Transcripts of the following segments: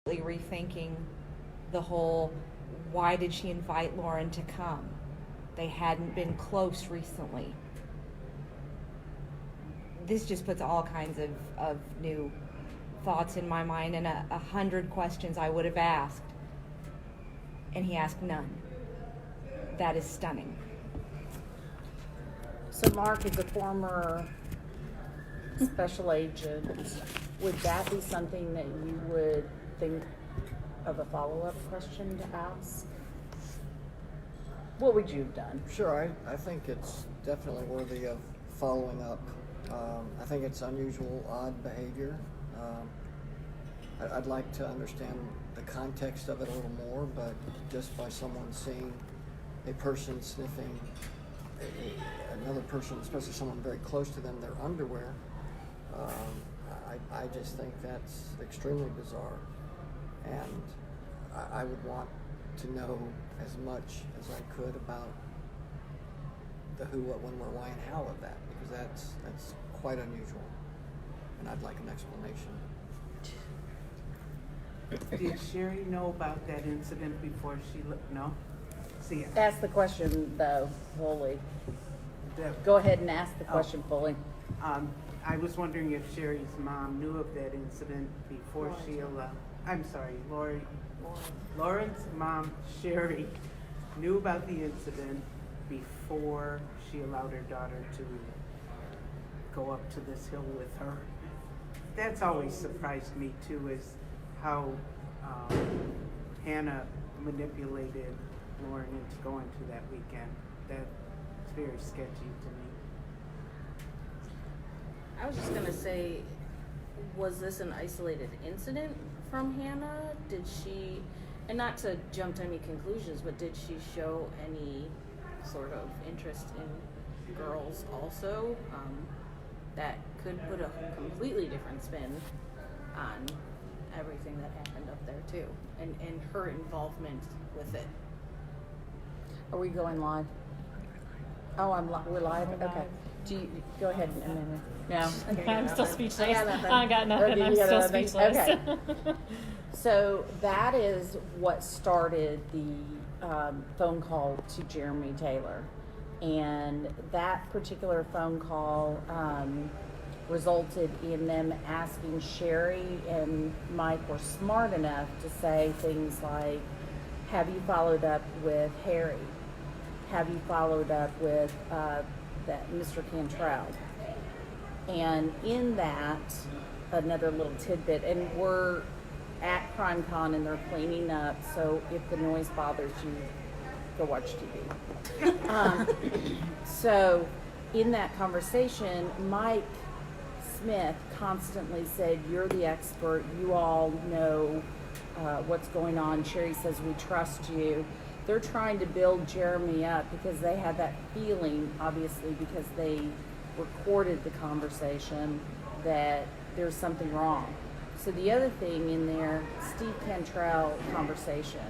rethinking the whole, why did she invite Lauren to come? They hadn't been close recently. This just puts all kinds of new thoughts in my mind, and 100 questions I would have asked, and he asked none. That is stunning. So Mark is a former special agent. Would that be something that you would think of a follow-up question to ask? What would you have done? Sure, I think it's definitely worthy of following up. I think it's unusual, odd behavior. I'd like to understand the context of it a little more, but just by someone seeing a person sniffing another person, especially someone very close to them, their underwear, I just think that's extremely bizarre. And I would want to know as much as I could about the who, what, when, where, why, and how of that, because that's quite unusual, and I'd like an explanation. Did Sherry know about that incident before she no? See, Ask the question though fully. Go ahead and ask the question fully. I was wondering if Sherry's mom knew of that incident before she allowed. I'm sorry, Lauren's mom, Sherry, knew about the incident before she allowed her daughter to go up to this hill with her. That's always surprised me too, is how Hannah manipulated Lauren into going to that weekend. That's very sketchy to me. I was just gonna say, was this an isolated incident from Hannah? Did she, and not to jump to any conclusions, but did she show any sort of interest in girls also? That could put a completely different spin on everything that happened up there too, and her involvement with it. Are we going live? Oh, we're live? Okay. Do you, go ahead in a minute. No? I'm still speechless. I got nothing. Okay, I'm you got still nothing? speechless. Okay. So that is what started the phone call to Jeremy Taylor. And that particular phone call resulted in them asking Sherry and Mike were smart enough to say things like, have you followed up with Harry? Have you followed up with that Mr. Cantrell? And in that, another little tidbit, and we're at CrimeCon and they're cleaning up, so if the noise bothers you, go watch TV. So in that conversation, Mike Smith constantly said, you're the expert, you all know what's going on. Sherry says, we trust you. They're trying to build Jeremy up because they had that feeling, obviously, because they recorded the conversation, that there's something wrong. So the other thing in there, Steve Cantrell conversation.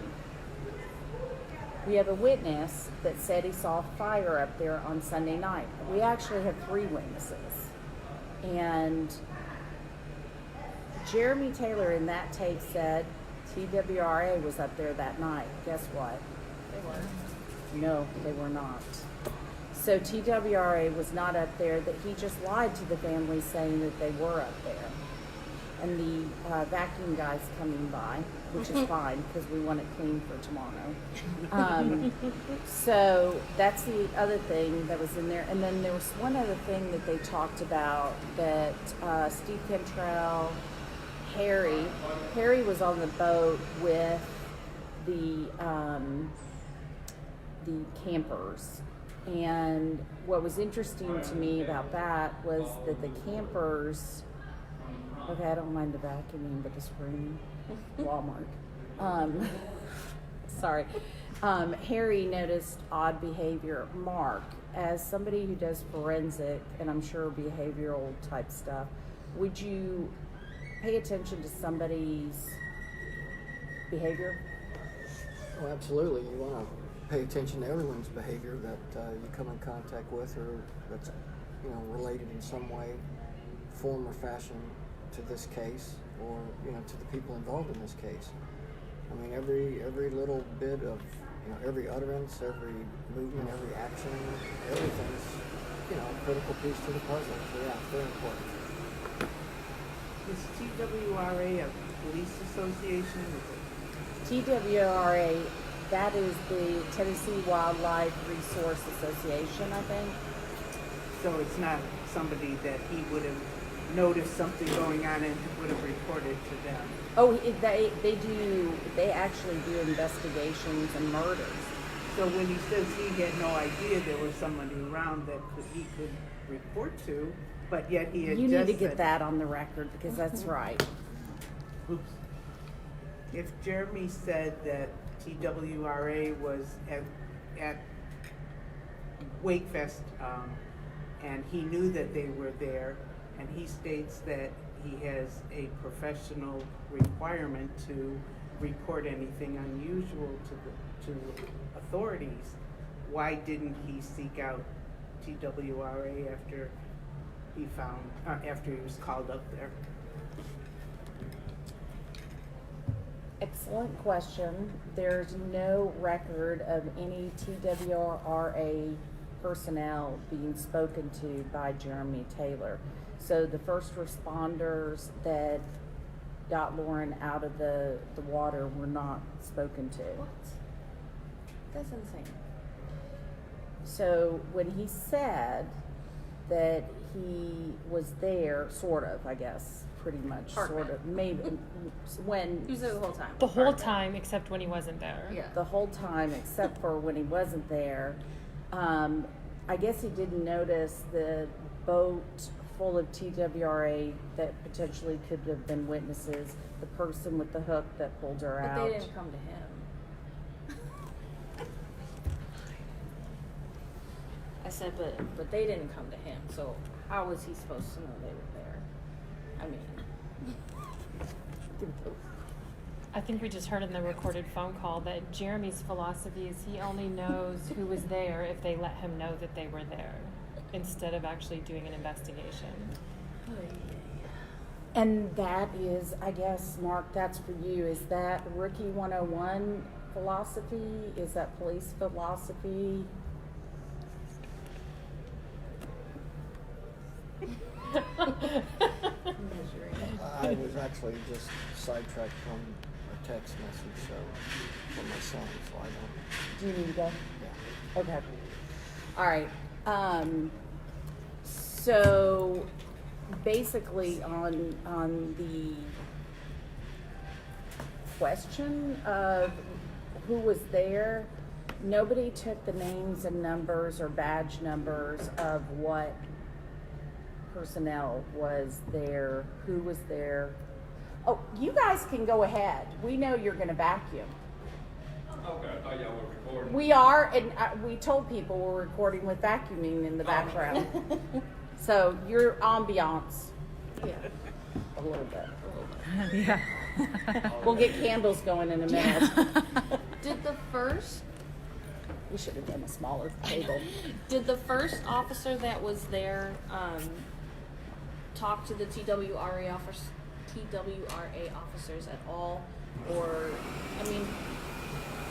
We have a witness that said he saw fire up there on Sunday night. We actually have 3 witnesses. And Jeremy Taylor in that tape said TWRA was up there that night. Guess what? They were. No, they were not. So TWRA was not up there, that he just lied to the family saying that they were up there. And the vacuum guy's coming by, which is fine because we want it clean for tomorrow. So that's the other thing that was in there. And then there was one other thing that they talked about, that Steve Cantrell, Harry was on the boat with the campers. And what was interesting to me about that was that the campers, okay, I don't mind the vacuuming, but the screaming, Walmart. Sorry. Harry noticed odd behavior. Mark, as somebody who does forensic, and I'm sure behavioral type stuff, would you pay attention to somebody's behavior? Oh, absolutely. You want to pay attention to everyone's behavior that you come in contact with, or that's related in some way, form, or fashion to this case. or to the people involved in this case. I mean, every little bit of every utterance, every movement, every action, everything's a critical piece to the puzzle. So yeah, it's very important. Is TWRA a police association? TWRA, that is the Tennessee Wildlife Resource Association, I think. So it's not somebody that he would have noticed something going on and would have reported to them. Oh, they actually do investigations and murders. So when he says he had no idea there was somebody around that he could report to, but yet he had You just need to get said, that on the record because that's right. oops. If Jeremy said that TWRA was at Wakefest and he knew that they were there, and he states that he has a professional requirement to report anything unusual to authorities, why didn't he seek out TWRA after he was called up there? Excellent question. There's no record of any TWRA personnel being spoken to by Jeremy Taylor. So the first responders that got Lauren out of the water were not spoken to. What? That's insane. So when he said that he was there, sort of, I guess, pretty much, Part of sort it. of, maybe, when He was there the whole time. The whole Part of it. time except when he wasn't there. Yeah. the whole time except for when he wasn't there, I guess he didn't notice the boat full of TWRA that potentially could have been witnesses, the person with the hook that pulled her But out. they didn't come to him. I said, but they didn't come to him. So how was he supposed to know they were there? I mean, I think we just heard in the recorded phone call that Jeremy's philosophy is he only knows who was there if they let him know that they were there, instead of actually doing an investigation. And that is, I guess, Mark, that's for you. Is that Rookie 101 philosophy? Is that police philosophy? I was actually just sidetracked from a text message from my son, so I don't. Do you need to go? Yeah. Okay. All right. So basically on the question of who was there, nobody took the names and numbers or badge numbers of what personnel was there, who was there. Oh, you guys can go ahead. We know you're going to vacuum. Okay, I thought y'all were recording. We are, and we told people we're recording with vacuuming in the background. So your ambiance, yeah. a little bit. Yeah. We'll get candles going in a minute. Did the first We should have done a smaller table. Did the first officer that was there talk to the TWRA officers at all? Or, I mean,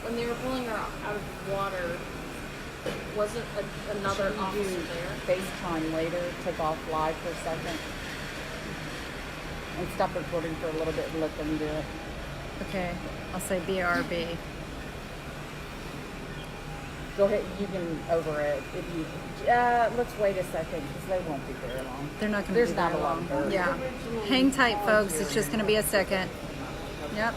when they were pulling her out of the water, wasn't another Should we officer do there? FaceTime later, take off live for a second, and stop recording for a little bit and let them do it. Okay, I'll say BRB. Go ahead, you can over it if you. Let's wait a second because they won't be very long. They're not going to There's be not very a lot long. of birds. Yeah. Hang tight, folks. It's just going to be a second. Yep.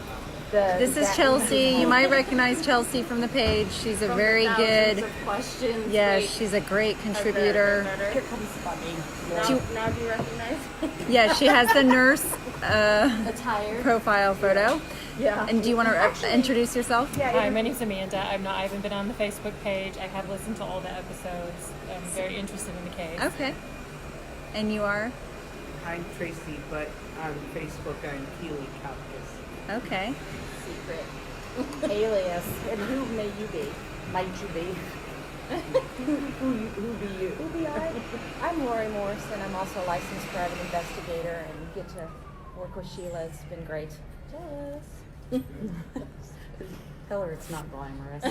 The- This is that- Chelsea. You might recognize Chelsea from the page. She's a From very thousands good. of questions. Yes, wait, she's a great of contributor. the Here comes Bunny. Now do you recognize? Yeah, she has the nurse Attire. profile photo. Yeah. And do you want to introduce yourself? Hi, my name's Amanda. I haven't been on the Facebook page. I have listened to all the episodes. I'm very interested in the case. Okay. And you are? I'm Tracy, but on Facebook I'm Keely Kalkis. Okay. Secret. Alias. And who may you be? Might you be? who be you? Who be I? I'm Lori Morrison. I'm also a licensed private investigator and get to Work with Sheila has been great. Jealous. Tell her it's not glamorous.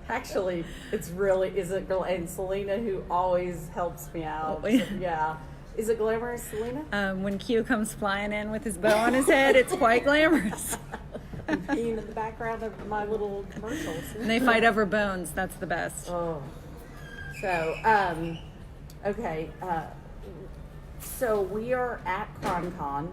Actually, it's really, is it, and Selena, who always helps me out. Oh, yeah. So, yeah. Is it glamorous, Selena? When Q comes flying in with his bow on his head, it's quite glamorous. I'm peeing in the background of my little commercials. And they fight over bones. That's the best. Oh. So, okay. So we are at CrimeCon,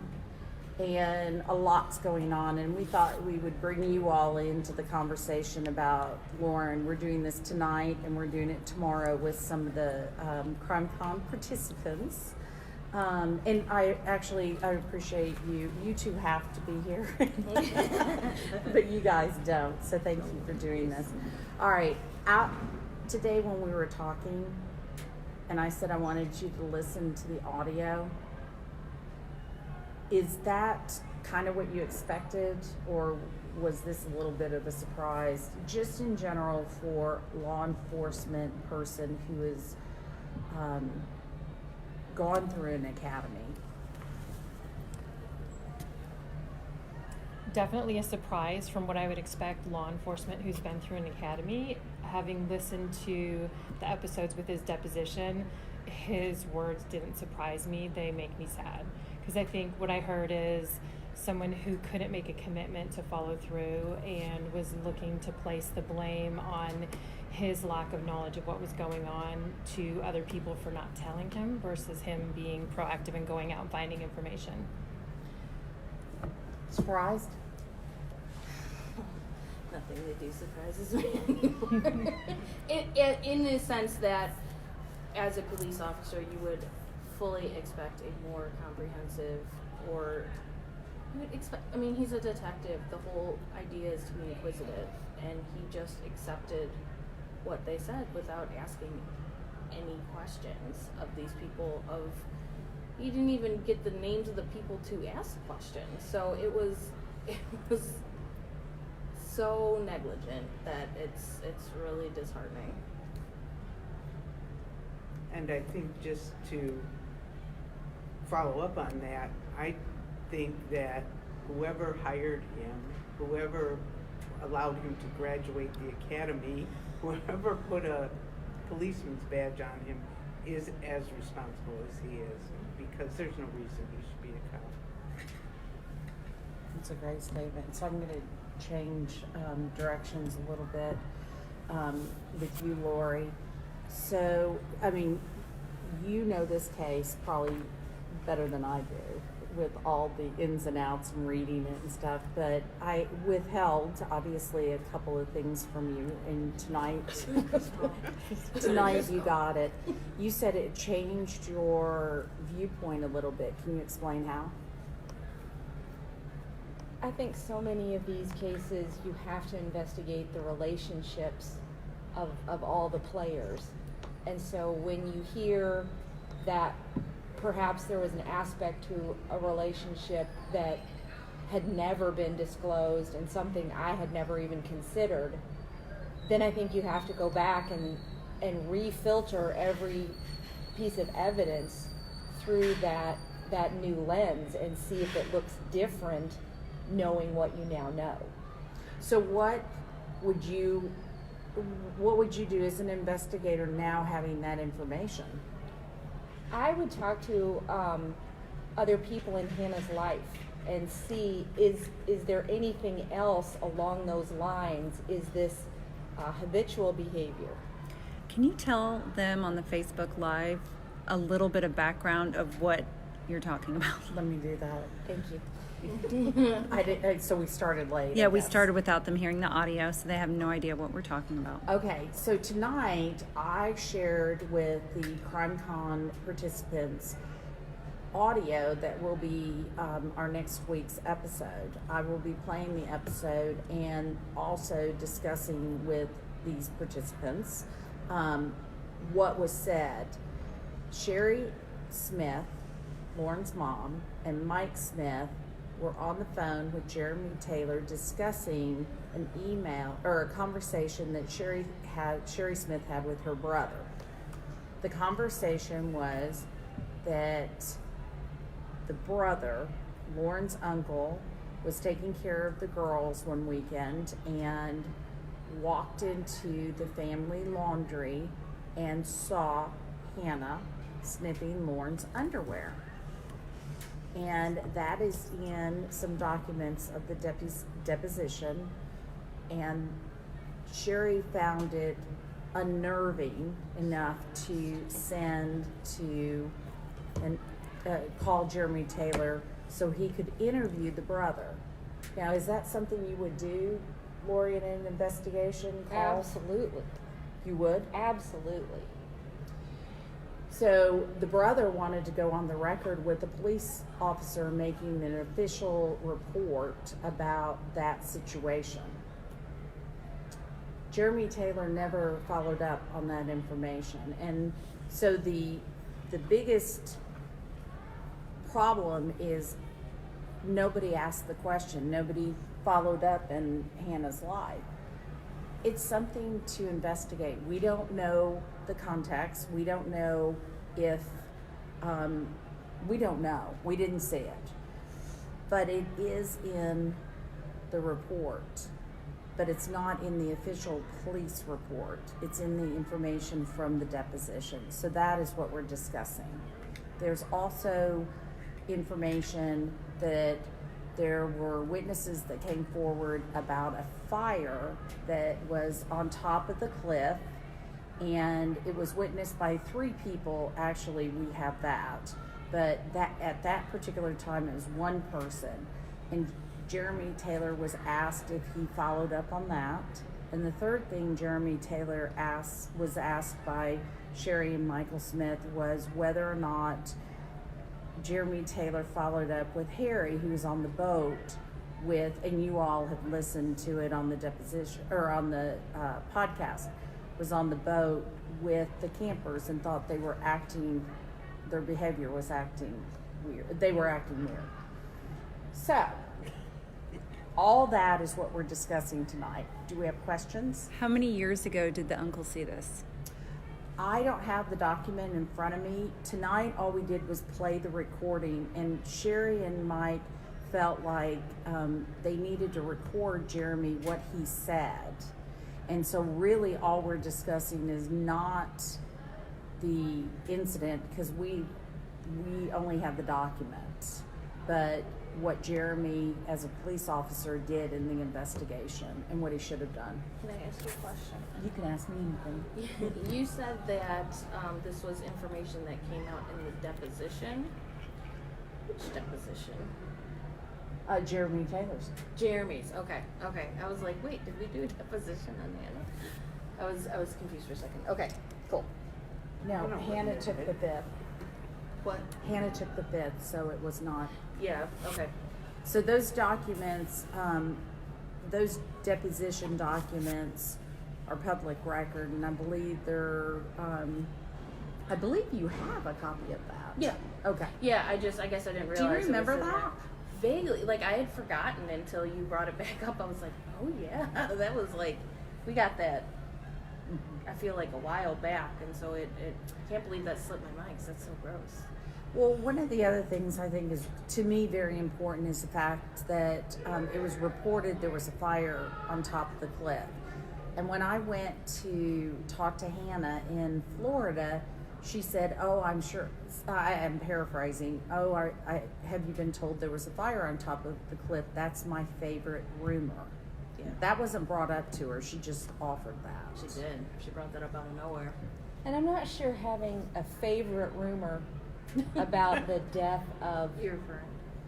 and a lot's going on, and we thought we would bring you all into the conversation about Lauren. We're doing this tonight, and we're doing it tomorrow with some of the CrimeCon participants. And I appreciate you. You two have to be here, but you guys don't. So thank you for doing this. All right. Out today when we were talking, and I said I wanted you to listen to the audio. Is that kind of what you expected, or was this a little bit of a surprise, just in general for law enforcement person who is gone through an academy? Definitely a surprise from what I would expect law enforcement who's been through an academy. Having listened to the episodes with his deposition, his words didn't surprise me. They make me sad. Because I think what I heard is someone who couldn't make a commitment to follow through and was looking to place the blame on his lack of knowledge of what was going on to other people for not telling him versus him being proactive and going out and finding information. Surprised? Nothing they do surprises me anymore. In the sense that, as a police officer, you would fully expect a more comprehensive, or you would expect, I mean, he's a detective. The whole idea is to be inquisitive, and he just accepted what they said without asking any questions of these people. He didn't even get the names of the people to ask questions. So it was so negligent that it's really disheartening. And I think just to follow up on that, I think that whoever hired him, whoever allowed him to graduate the academy, whoever put a policeman's badge on him is as responsible as he is, because there's no reason he should be a cop. It's a great statement. So I'm going to change directions a little bit with you, Lori. So, I mean, you know this case probably better than I do with all the ins and outs and reading it and stuff, but I withheld obviously a couple of things from you, and tonight you got it. You said it changed your viewpoint a little bit. Can you explain how? I think so many of these cases you have to investigate the relationships of all the players. And so when you hear that perhaps there was an aspect to a relationship that had never been disclosed and something I had never even considered, then I think you have to go back and refilter every piece of evidence through that new lens and see if it looks different knowing what you now know. So what would you do as an investigator now having that information? I would talk to other people in Hannah's life and see, is there anything else along those lines? Is this habitual behavior? Can you tell them on the Facebook Live a little bit of background of what you're talking about? Let me do that. Thank you. So we started late. Yeah, we started without them hearing the audio, so they have no idea what we're talking about. Okay, so tonight I shared with the CrimeCon participants audio that will be our next week's episode. I will be playing the episode and also discussing with these participants what was said. Sherry Smith, Lauren's mom, and Mike Smith were on the phone with Jeremy Taylor discussing an email or a conversation that Sherry Smith had with her brother. The conversation was that the brother, Lauren's uncle, was taking care of the girls one weekend and walked into the family laundry and saw Hannah sniffing Lauren's underwear. And that is in some documents of the deposition. And Sherry found it unnerving enough to send to and call Jeremy Taylor so he could interview the brother. Now, is that something you would do, Lori, in an investigation call? Absolutely. You would? Absolutely. So the brother wanted to go on the record with the police officer making an official report about that situation. Jeremy Taylor never followed up on that information. And so the biggest problem is nobody asked the question. Nobody followed up in Hannah's life. It's something to investigate. We don't know the context. We don't know if, we don't know. We didn't see it. But it is in the report. But it's not in the official police report. It's in the information from the deposition. So that is what we're discussing. There's also information that there were witnesses that came forward about a fire that was on top of the cliff, and it was witnessed by 3 people. Actually, we have that, but that at that particular time it was 1 person, and Jeremy Taylor was asked if he followed up on that. And the third thing Jeremy Taylor was asked by Sherry and Michael Smith was whether or not Jeremy Taylor followed up with Harry, who was on the boat with, and you all have listened to it on the deposition or on the podcast, was on the boat with the campers and thought they were their behavior was acting weird. They were acting weird. So, all that is what we're discussing tonight. Do we have questions? How many years ago did the uncle see this? I don't have the document in front of me. Tonight, all we did was play the recording, and Sherry and Mike felt like they needed to record Jeremy what he said. And so really all we're discussing is not the incident, because we only have the documents, but what Jeremy as a police officer did in the investigation and what he should have done. Can I ask you a question? You can ask me anything. You said that this was information that came out in the deposition. Which deposition? Jeremy Taylor's. Jeremy's. Okay. I was like, wait, did we do a deposition on Hannah? I was confused for a second. Okay, cool. No, Hannah took the 5th. What? Hannah took the 5th, so it was not. Yeah. Okay. So those documents, those deposition documents are public record, and I believe I believe you have a copy of that. Yeah. Okay. Yeah. I guess I didn't realize. Do you it was remember in that? there. Vaguely, like I had forgotten until you brought it back up. I was like, oh yeah, that was like, we got that. I feel like a while back, and so it can't believe that slipped my mind because that's so gross. Well, one of the other things I think is, to me, very important is the fact that it was reported there was a fire on top of the cliff. And when I went to talk to Hannah in Florida, she said, oh, I'm sure, I am paraphrasing, oh, I have you been told there was a fire on top of the cliff? That's my favorite rumor. Yeah. That wasn't brought up to her. She just offered that. She did. She brought that up out of nowhere. And I'm not sure having a favorite rumor about the death of Your friend.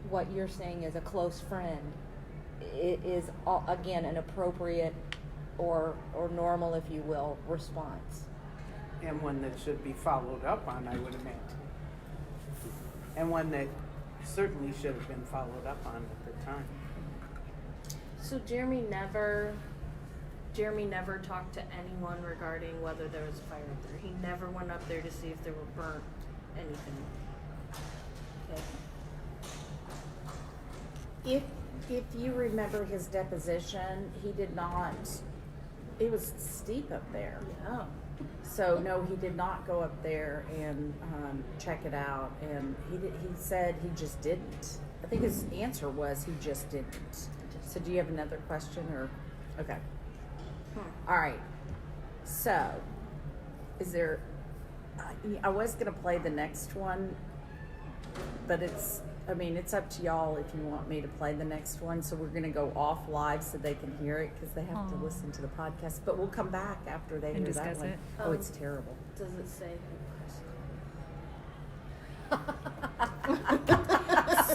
what you're saying is a close friend is again an appropriate or normal, if you will, response. And one that should be followed up on, I would imagine. And one that certainly should have been followed up on at the time. So Jeremy never talked to anyone regarding whether there was a fire up there. He never went up there to see if there were burnt anything. Okay. If you remember his deposition, he did not. It was steep up there. Yeah. So no, he did not go up there and check it out, and he said he just didn't. I think his answer was he just didn't. So do you have another question or? Okay. All right. So, is there? I was gonna play the next one, but it's up to y'all if you want me to play the next one. So we're gonna go off live so they can hear it because they have to listen to the podcast. But we'll come back after they And hear that discuss one. it. Oh, it's terrible. Does it say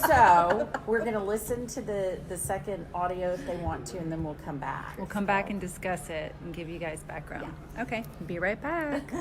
So we're gonna listen to the second audio if they want to, and then we'll come back. We'll come back and discuss it and give you guys background. Okay, be right back.